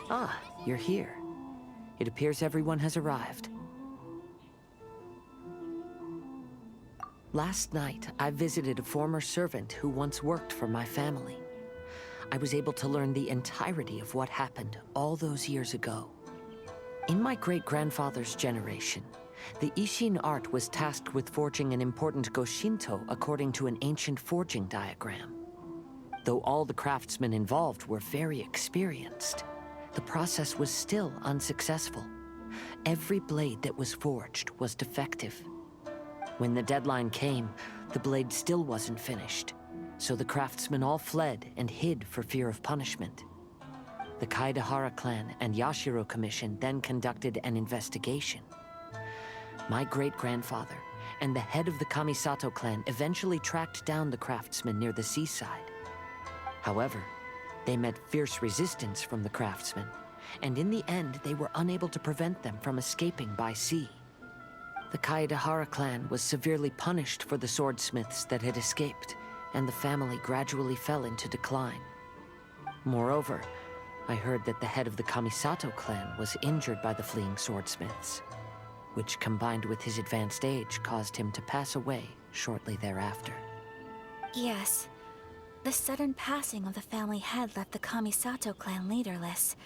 Ah, you're here. It appears everyone has arrived. Last night, I visited a former servant who once worked for my family. I was able to learn the entirety of what happened all those years ago. In my great-grandfather's generation, the Ishin art was tasked with forging an important Goshinto according to an ancient forging diagram. Though all the craftsmen involved were very experienced, the process was still unsuccessful. Every blade that was forged was defective. When the deadline came, the blade still wasn't finished, so the craftsmen all fled and hid for fear of punishment. The Kaedahara clan and Yashiro Commission then conducted an investigation. My great-grandfather and the head of the Kamisato clan eventually tracked down the craftsmen near the seaside. However, they met fierce resistance from the craftsmen, and in the end they were unable to prevent them from escaping by sea. The Kaedahara clan was severely punished for the swordsmiths that had escaped, and the family gradually fell into decline. Moreover, I heard that the head of the Kamisato clan was injured by the fleeing swordsmiths, which combined with his advanced age caused him to pass away shortly thereafter. Yes. The sudden passing of the family head left the Kamisato clan leaderless.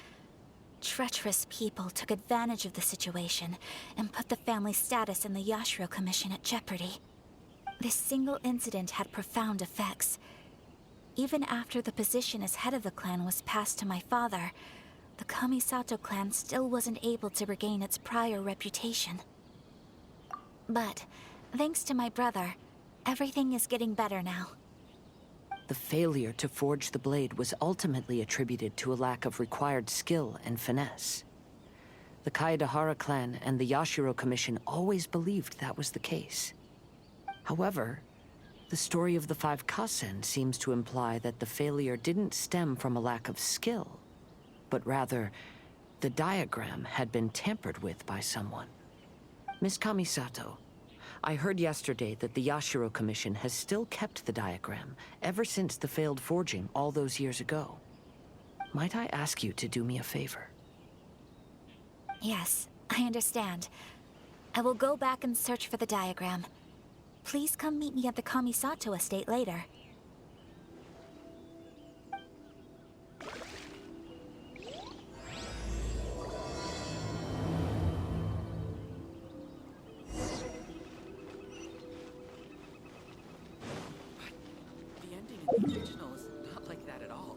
Treacherous people took advantage of the situation and put the family's status in the Yashiro Commission at jeopardy. This single incident had profound effects. Even after the position as head of the clan was passed to my father, the Kamisato clan still wasn't able to regain its prior reputation. But, thanks to my brother, everything is getting better now. The failure to forge the blade was ultimately attributed to a lack of required skill and finesse. The Kaedahara clan and the Yashiro Commission always believed that was the case. However, the story of the 5 Kasen seems to imply that the failure didn't stem from a lack of skill, but rather, the diagram had been tampered with by someone. Miss Kamisato, I heard yesterday that the Yashiro Commission has still kept the diagram ever since the failed forging all those years ago. Might I ask you to do me a favor? Yes, I understand. I will go back and search for the diagram. Please come meet me at the Kamisato estate later. The ending in the original is not like that at all.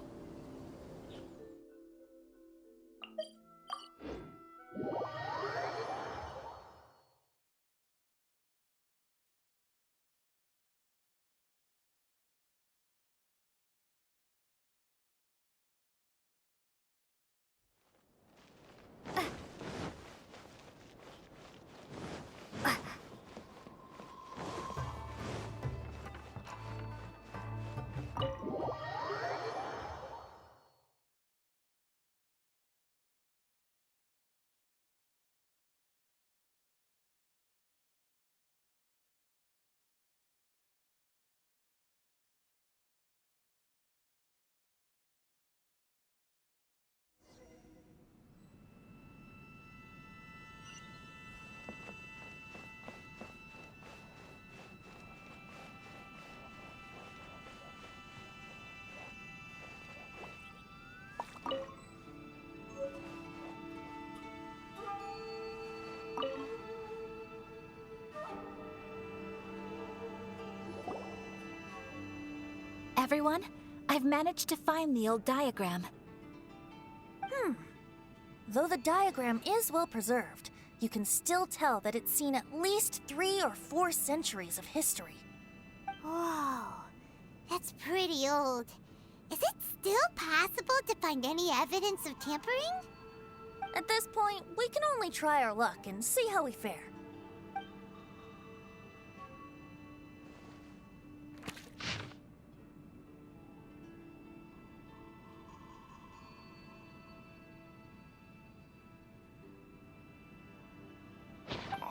Everyone, I've managed to find the old diagram. Though the diagram is well preserved, you can still tell that it's seen at least 3 or 4 centuries of history. Whoa, that's pretty old. Is it still possible to find any evidence of tampering? At this point, we can only try our luck and see how we fare.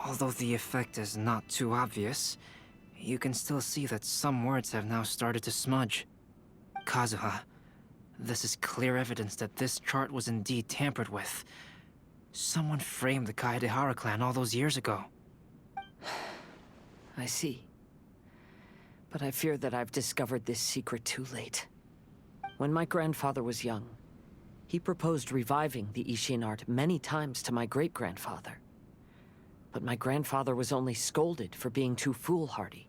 Although the effect is not too obvious, you can still see that some words have now started to smudge. Kazuha, This is clear evidence that this chart was indeed tampered with. Someone framed the Kaedehara clan all those years ago. I see. But I fear that I've discovered this secret too late. When my grandfather was young, he proposed reviving the Ishin art many times to my great-grandfather. But my grandfather was only scolded for being too foolhardy.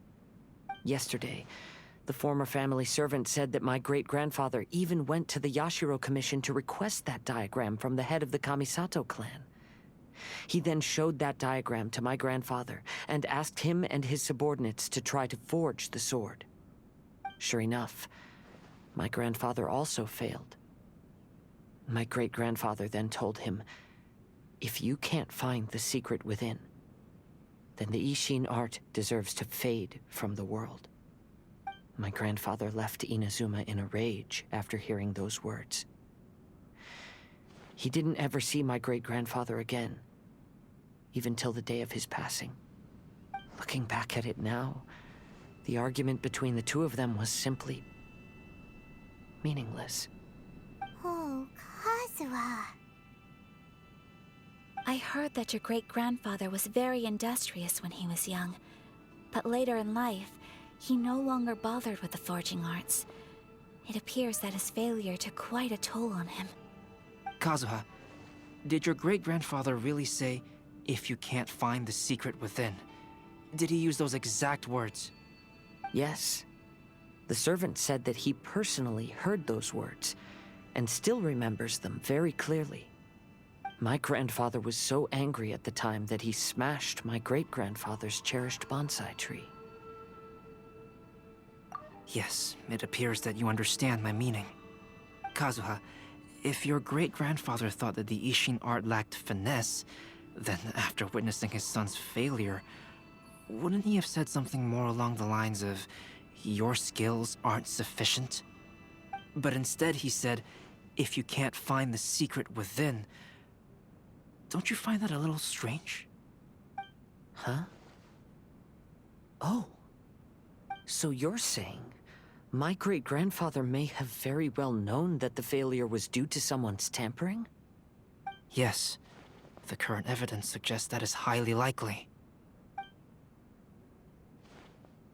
Yesterday, the former family servant said that my great-grandfather even went to the Yashiro Commission to request that diagram from the head of the Kamisato clan. He then showed that diagram to my grandfather and asked him and his subordinates to try to forge the sword. Sure enough, my grandfather also failed. My great-grandfather then told him, "If you can't find the secret within, then the Ishin art deserves to fade from the world." My grandfather left Inazuma in a rage after hearing those words. He didn't ever see my great-grandfather again, even till the day of his passing. Looking back at it now, the argument between the two of them was simply meaningless. Oh, Kazuha. I heard that your great-grandfather was very industrious when he was young, but later in life, he no longer bothered with the forging arts. It appears that his failure took quite a toll on him. Kazuha, did your great-grandfather really say, "If you can't find the secret within"? Did he use those exact words? Yes. The servant said that he personally heard those words, and still remembers them very clearly. My grandfather was so angry at the time that he smashed my great-grandfather's cherished bonsai tree. Yes, it appears that you understand my meaning. Kazuha, if your great-grandfather thought that the Ishin art lacked finesse, then after witnessing his son's failure, wouldn't he have said something more along the lines of, "Your skills aren't sufficient"? But instead he said, "If you can't find the secret within." Don't you find that a little strange? Huh? Oh. So you're saying my great-grandfather may have very well known that the failure was due to someone's tampering? Yes. The current evidence suggests that is highly likely.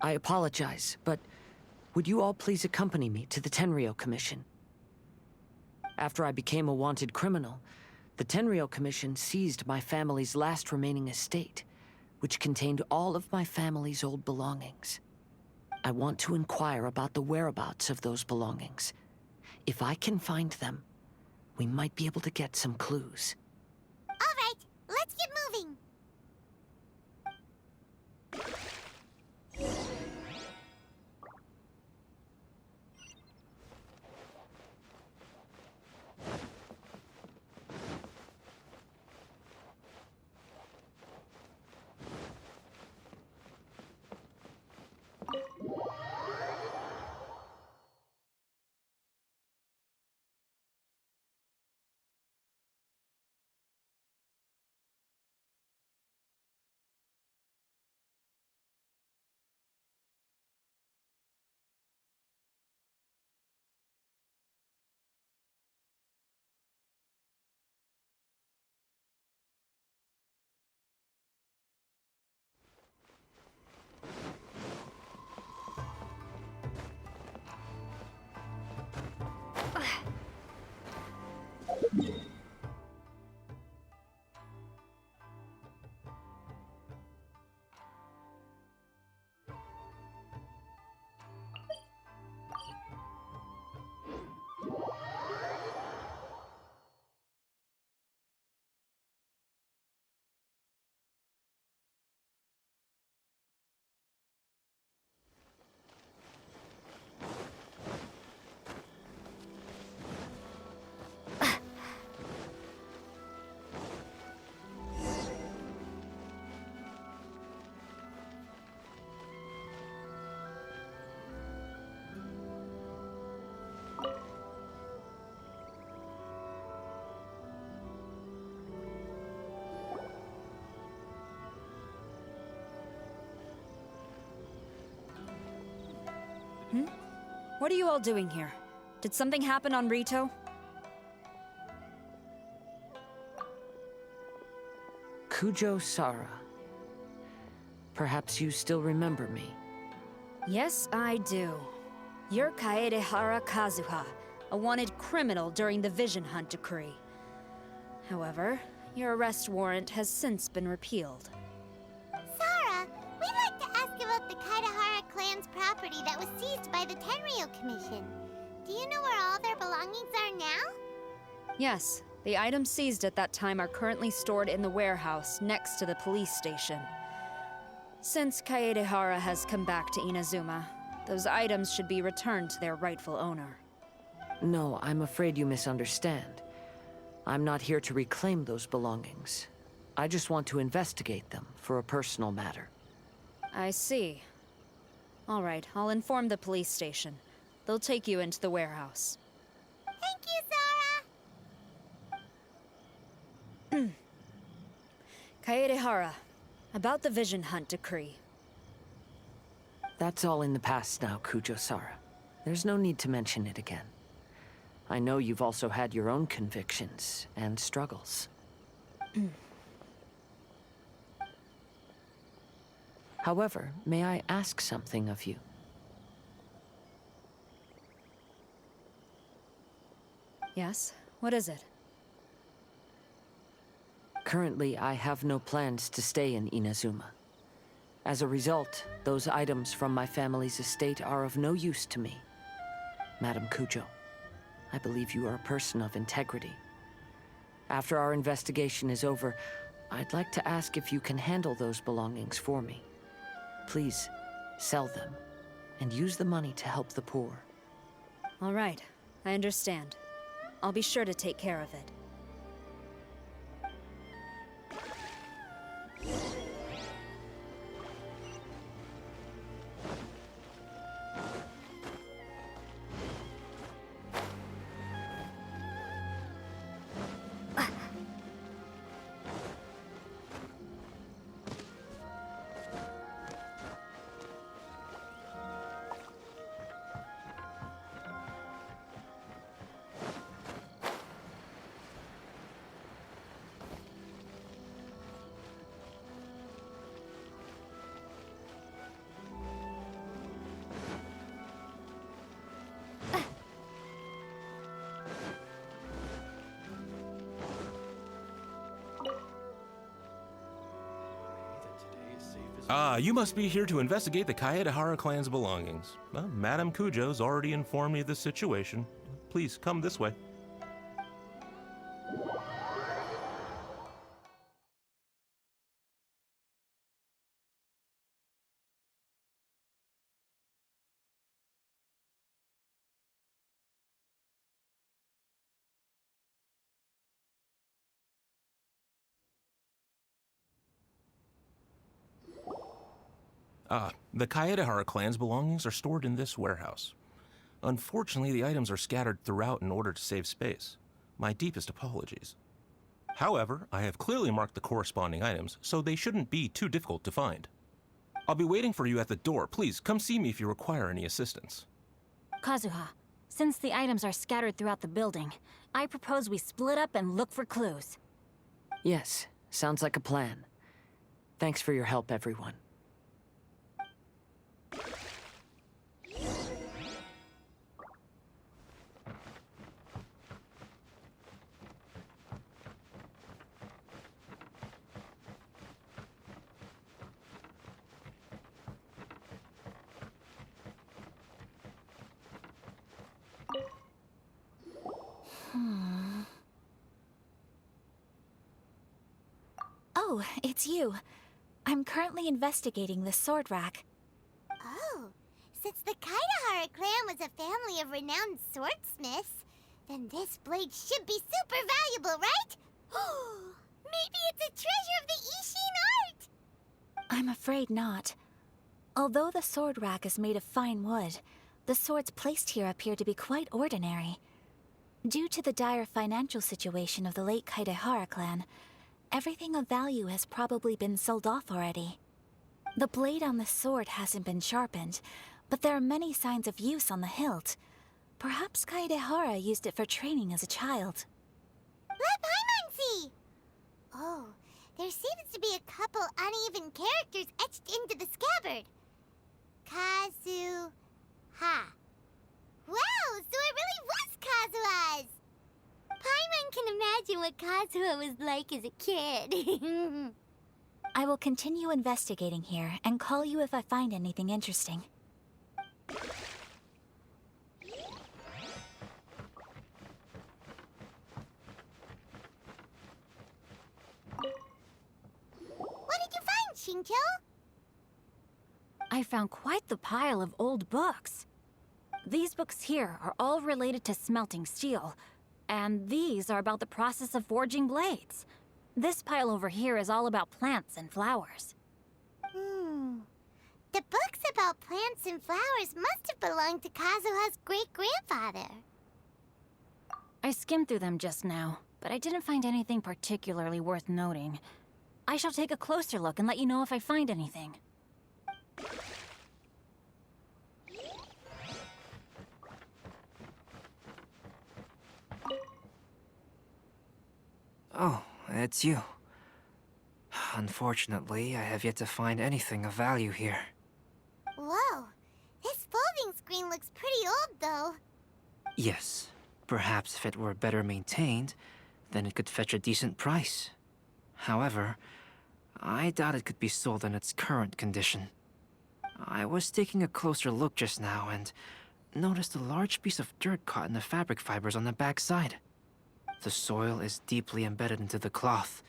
I apologize, but would you all please accompany me to the Tenryou Commission? After I became a wanted criminal, the Tenryou Commission seized my family's last remaining estate, which contained all of my family's old belongings. I want to inquire about the whereabouts of those belongings. If I can find them, we might be able to get some clues. All right, let's get moving. What are you all doing here? Did something happen on Rito? Kujo Sara. Perhaps you still remember me. Yes, I do. You're Kaedehara Kazuha, a wanted criminal during the Vision Hunt decree. However, your arrest warrant has since been repealed. Sara, we'd like to ask about the Kaedehara clan's property that was seized by the Tenryou Commission. Do you know where all their belongings are now? Yes, the items seized at that time are currently stored in the warehouse next to the police station. Since Kaedehara has come back to Inazuma, those items should be returned to their rightful owner. No, I'm afraid you misunderstand. I'm not here to reclaim those belongings. I just want to investigate them for a personal matter. I see. All right, I'll inform the police station. They'll take you into the warehouse. Thank you, Sara! Kaedehara, about the Vision Hunt decree. That's all in the past now, Kujo-Sara. There's no need to mention it again. I know you've also had your own convictions and struggles. However, may I ask something of you? Yes? What is it? Currently, I have no plans to stay in Inazuma. As a result, those items from my family's estate are of no use to me. Madam Kujo, I believe you are a person of integrity. After our investigation is over, I'd like to ask if you can handle those belongings for me. Please, sell them, and use the money to help the poor. All right, I understand. I'll be sure to take care of it. Ah, you must be here to investigate the Kaedehara clan's belongings. Well, Madame Kujo's already informed me of the situation. Please come this way. The Kaedehara clan's belongings are stored in this warehouse. Unfortunately, the items are scattered throughout in order to save space. My deepest apologies. However, I have clearly marked the corresponding items, so they shouldn't be too difficult to find. I'll be waiting for you at the door. Please, come see me if you require any assistance. Kazuha, since the items are scattered throughout the building, I propose we split up and look for clues. Yes, sounds like a plan. Thanks for your help, everyone. Oh, it's you. I'm currently investigating the sword rack. Oh, since the Kaedehara clan was a family of renowned swordsmiths, then this blade should be super valuable, right? Maybe it's a treasure of the Ishin art! I'm afraid not. Although the sword rack is made of fine wood, the swords placed here appear to be quite ordinary. Due to the dire financial situation of the late Kaedehara clan, everything of value has probably been sold off already. The blade on the sword hasn't been sharpened, but there are many signs of use on the hilt. Perhaps Kaedehara used it for training as a child. Let Paimon see! Oh, there seems to be a couple uneven characters etched into the scabbard. Kazuha. Wow, so it really was Kazuha's! Paimon can imagine what Kazuha was like as a kid. I will continue investigating here and call you if I find anything interesting. What did you find, Shinkyo? I found quite the pile of old books. These books here are all related to smelting steel, and these are about the process of forging blades. This pile over here is all about plants and flowers. The books about plants and flowers must have belonged to Kazuha's great-grandfather. I skimmed through them just now, but I didn't find anything particularly worth noting. I shall take a closer look and let you know if I find anything. Oh, it's you. Unfortunately, I have yet to find anything of value here. Whoa, this folding screen looks pretty old, though. Yes, perhaps if it were better maintained, then it could fetch a decent price. However, I doubt it could be sold in its current condition. I was taking a closer look just now and noticed a large piece of dirt caught in the fabric fibers on the back side. The soil is deeply embedded into the cloth.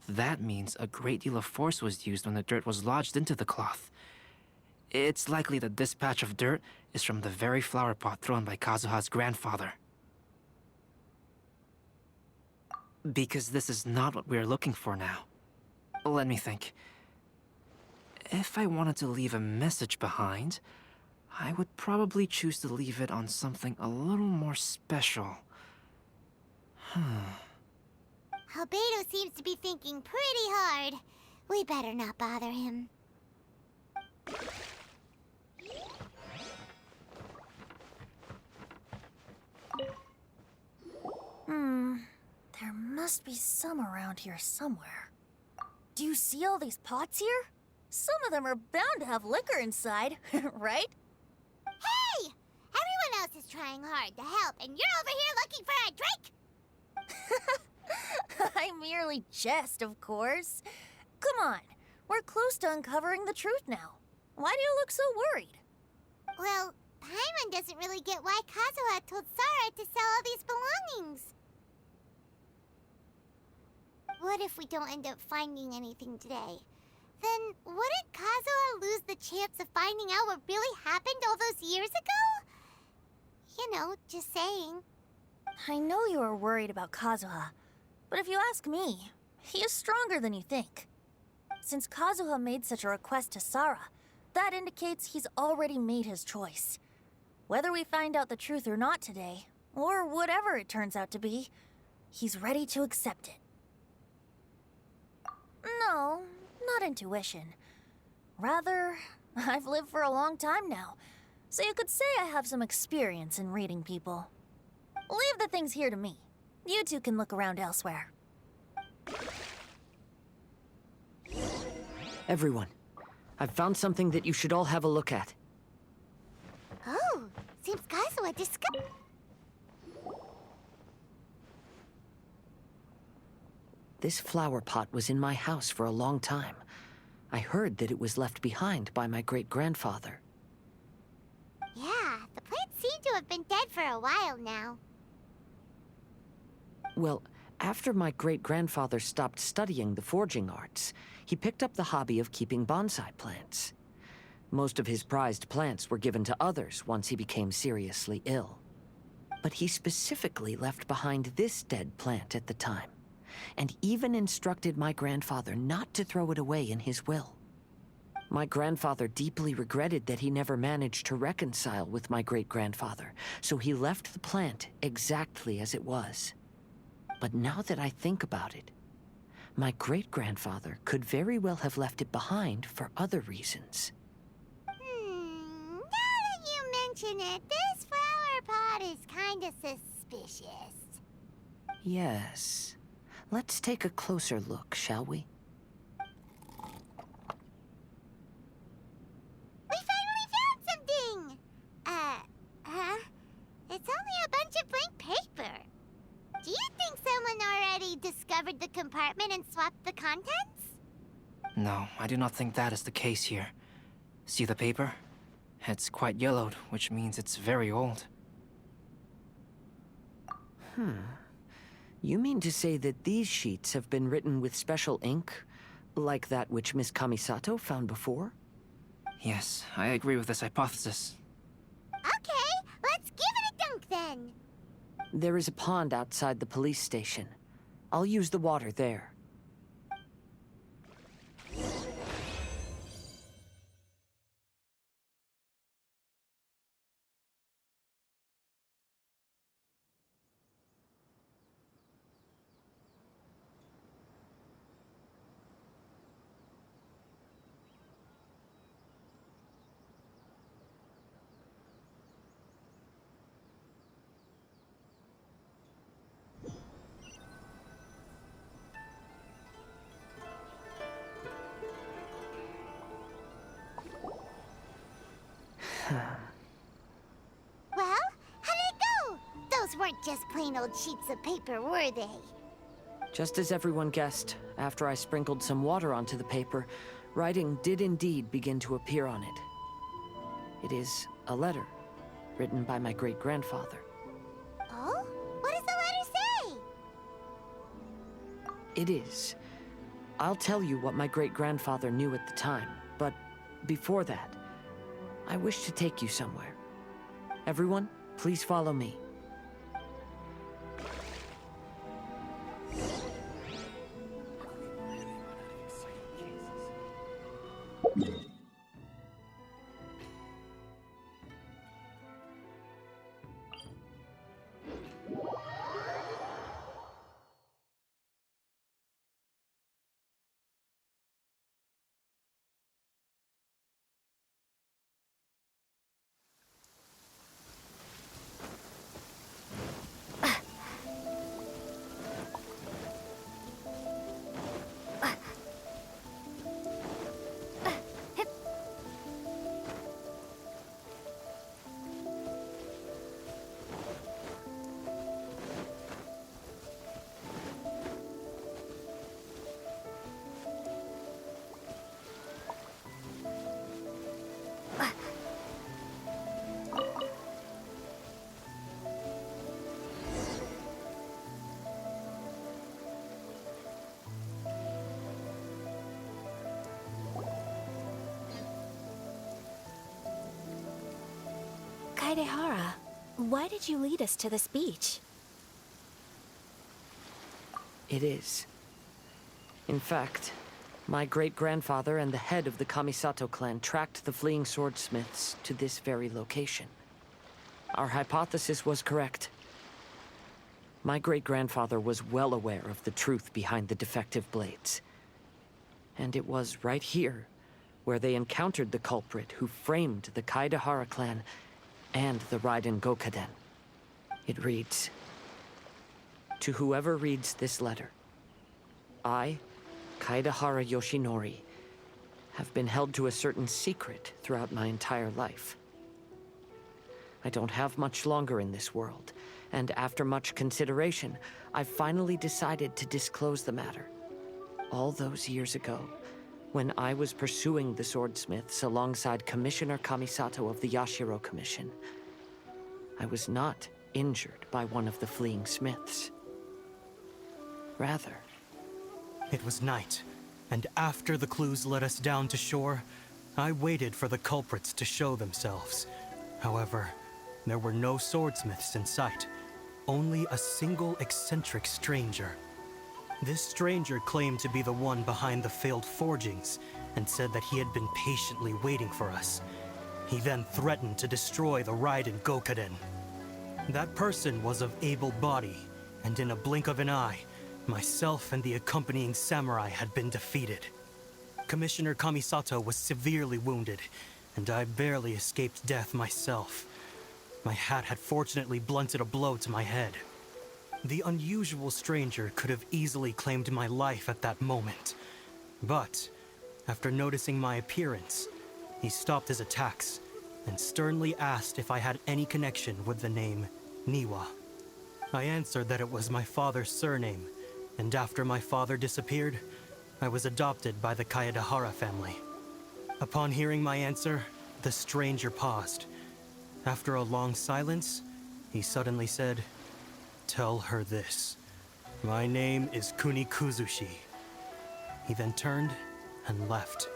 That means a great deal of force was used when the dirt was lodged into the cloth. It's likely that this patch of dirt is from the very flower pot thrown by Kazuha's grandfather. Because this is not what we're looking for now. Let me think. If I wanted to leave a message behind, I would probably choose to leave it on something a little more special. Albedo seems to be thinking pretty hard. We better not bother him. There must be some around here somewhere. Do you see all these pots here? Some of them are bound to have liquor inside, right? Hey! Everyone else is trying hard to help, and you're over here looking for a drink? I merely jest, of course. Come on, we're close to uncovering the truth now. Why do you look so worried? Well, Paimon doesn't really get why Kazuha told Sarah to sell all these belongings. What if we don't end up finding anything today? Then wouldn't Kazuha lose the chance of finding out what really happened all those years ago? You know, just saying. I know you are worried about Kazuha, but if you ask me, he is stronger than you think. Since Kazuha made such a request to Sarah, that indicates he's already made his choice. Whether we find out the truth or not today, or whatever it turns out to be, he's ready to accept it. No, not intuition. Rather, I've lived for a long time now, so you could say I have some experience in reading people. Leave the things here to me. You two can look around elsewhere. Everyone, I've found something that you should all have a look at. Oh, seems Kazuha discovered. This flower pot was in my house for a long time. I heard that it was left behind by my great-grandfather. Yeah, the plants seem to have been dead for a while now. Well, after my great-grandfather stopped studying the forging arts, he picked up the hobby of keeping bonsai plants. Most of his prized plants were given to others once he became seriously ill. But he specifically left behind this dead plant at the time, and even instructed my grandfather not to throw it away in his will. My grandfather deeply regretted that he never managed to reconcile with my great-grandfather, so he left the plant exactly as it was. But now that I think about it, my great-grandfather could very well have left it behind for other reasons. Now that you mention it, this flower pot is kinda suspicious. Yes. Let's take a closer look, shall we? We finally found something! Huh? It's only a bunch of blank paper. Do you think someone already discovered the compartment and swapped the contents? No, I do not think that is the case here. See the paper? It's quite yellowed, which means it's very old. You mean to say that these sheets have been written with special ink, like that which Miss Kamisato found before? Yes, I agree with this hypothesis. Okay, let's give it a dunk then. There is a pond outside the police station. I'll use the water there. Well, how did it go? Those weren't just plain old sheets of paper, were they? Just as everyone guessed, after I sprinkled some water onto the paper, writing did indeed begin to appear on it. It is a letter, written by my great-grandfather. Oh? What does the letter say? It is. I'll tell you what my great-grandfather knew at the time, but before that, I wish to take you somewhere. Everyone, please follow me. Kaedehara, why did you lead us to this beach? It is. In fact, my great-grandfather and the head of the Kamisato clan tracked the fleeing swordsmiths to this very location. Our hypothesis was correct. My great-grandfather was well aware of the truth behind the defective blades. And it was right here where they encountered the culprit who framed the Kaedehara clan and the Raiden Gokaden. It reads, "To whoever reads this letter, I, Kaedehara Yoshinori, have been held to a certain secret throughout my entire life. I don't have much longer in this world, and after much consideration, I finally decided to disclose the matter. All those years ago, when I was pursuing the swordsmiths alongside Commissioner Kamisato of the Yashiro Commission, I was not injured by one of the fleeing smiths. Rather, it was night, and after the clues led us down to shore, I waited for the culprits to show themselves. However, there were no swordsmiths in sight, only a single eccentric stranger. This stranger claimed to be the one behind the failed forgings, and said that he had been patiently waiting for us. He then threatened to destroy the Raiden Gokaden. That person was of able body, and in a blink of an eye, myself and the accompanying samurai had been defeated. Commissioner Kamisato was severely wounded, and I barely escaped death myself. My hat had fortunately blunted a blow to my head. The unusual stranger could have easily claimed my life at that moment. But, after noticing my appearance, he stopped his attacks and sternly asked if I had any connection with the name Niwa. I answered that it was my father's surname, and after my father disappeared, I was adopted by the Kaedahara family. Upon hearing my answer, the stranger paused. After a long silence, he suddenly said, "Tell her this. My name is Kunikuzushi." He then turned and left.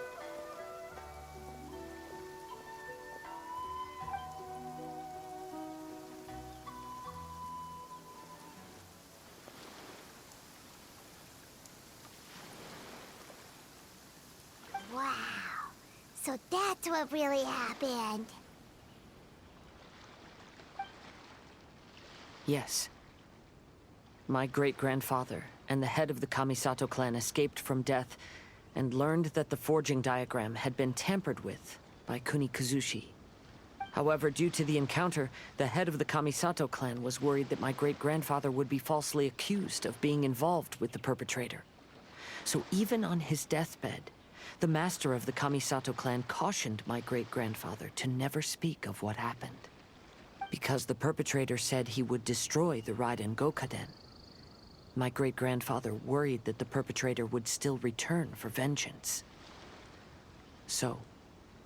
Wow. So that's what really happened. Yes. My great-grandfather and the head of the Kamisato clan escaped from death and learned that the forging diagram had been tampered with by Kunikuzushi. However, due to the encounter, the head of the Kamisato clan was worried that my great-grandfather would be falsely accused of being involved with the perpetrator. So even on his deathbed, the master of the Kamisato clan cautioned my great-grandfather to never speak of what happened. Because the perpetrator said he would destroy the Raiden Gokaden. My great-grandfather worried that the perpetrator would still return for vengeance. So,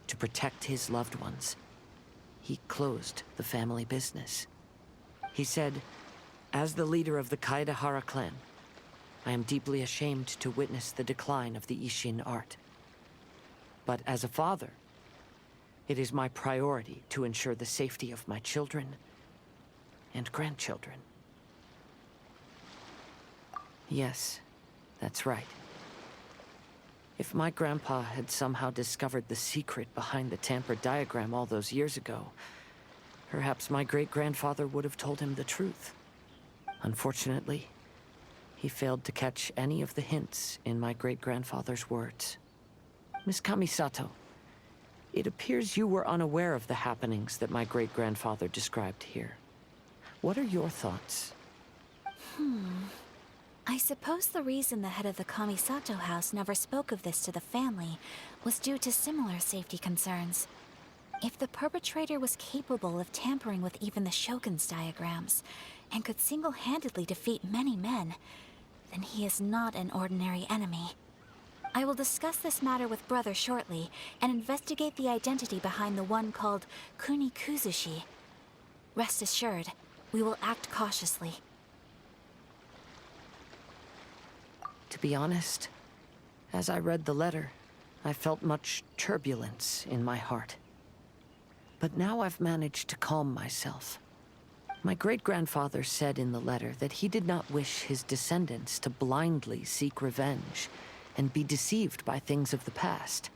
to protect his loved ones, he closed the family business. He said, "As the leader of the Kaedahara clan, I am deeply ashamed to witness the decline of the Ishin art. But as a father, it is my priority to ensure the safety of my children and grandchildren." Yes, that's right. If my grandpa had somehow discovered the secret behind the tampered diagram all those years ago, perhaps my great-grandfather would have told him the truth. Unfortunately, he failed to catch any of the hints in my great-grandfather's words. Miss Kamisato, it appears you were unaware of the happenings that my great-grandfather described here. What are your thoughts? I suppose the reason the head of the Kamisato house never spoke of this to the family was due to similar safety concerns. If the perpetrator was capable of tampering with even the Shogun's diagrams, and could single-handedly defeat many men, then he is not an ordinary enemy. I will discuss this matter with Brother shortly, and investigate the identity behind the one called Kunikuzushi. Rest assured, we will act cautiously. To be honest, as I read the letter, I felt much turbulence in my heart. But now I've managed to calm myself. My great-grandfather said in the letter that he did not wish his descendants to blindly seek revenge and be deceived by things of the past.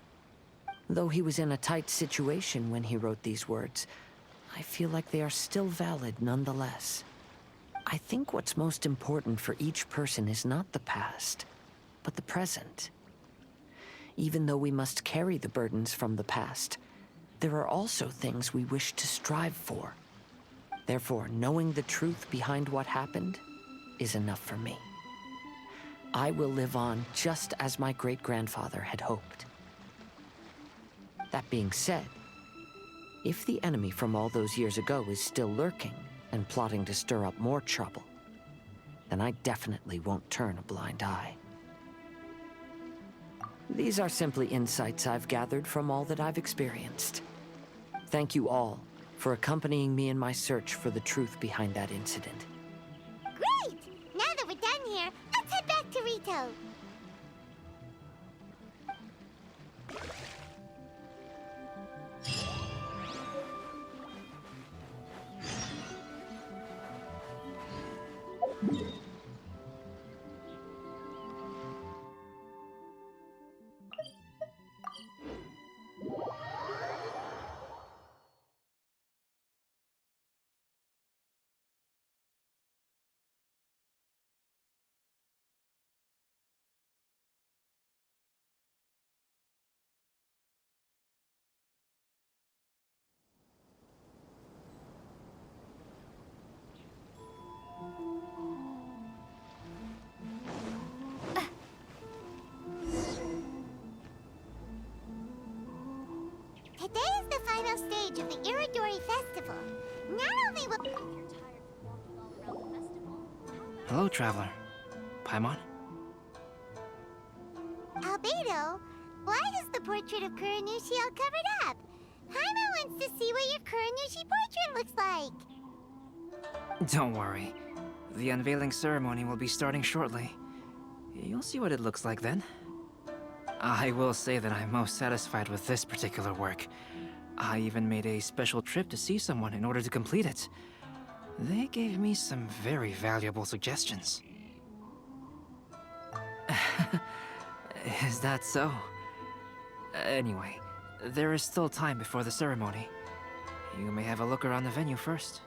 Though he was in a tight situation when he wrote these words, I feel like they are still valid nonetheless. I think what's most important for each person is not the past, but the present. Even though we must carry the burdens from the past, there are also things we wish to strive for. Therefore, knowing the truth behind what happened is enough for me. I will live on just as my great-grandfather had hoped. That being said, if the enemy from all those years ago is still lurking and plotting to stir up more trouble, then I definitely won't turn a blind eye. These are simply insights I've gathered from all that I've experienced. Thank you all for accompanying me in my search for the truth behind that incident. Great! Now that we're done here, let's head back to Rito. Hello, traveler. Paimon? Albedo, why is the portrait of Kuranushi all covered up? Paimon wants to see what your Kuranushi portrait looks like. Don't worry. The unveiling ceremony will be starting shortly. You'll see what it looks like then. I will say that I'm most satisfied with this particular work. I even made a special trip to see someone in order to complete it. They gave me some very valuable suggestions. Is that so? Anyway, there is still time before the ceremony. You may have a look around the venue first.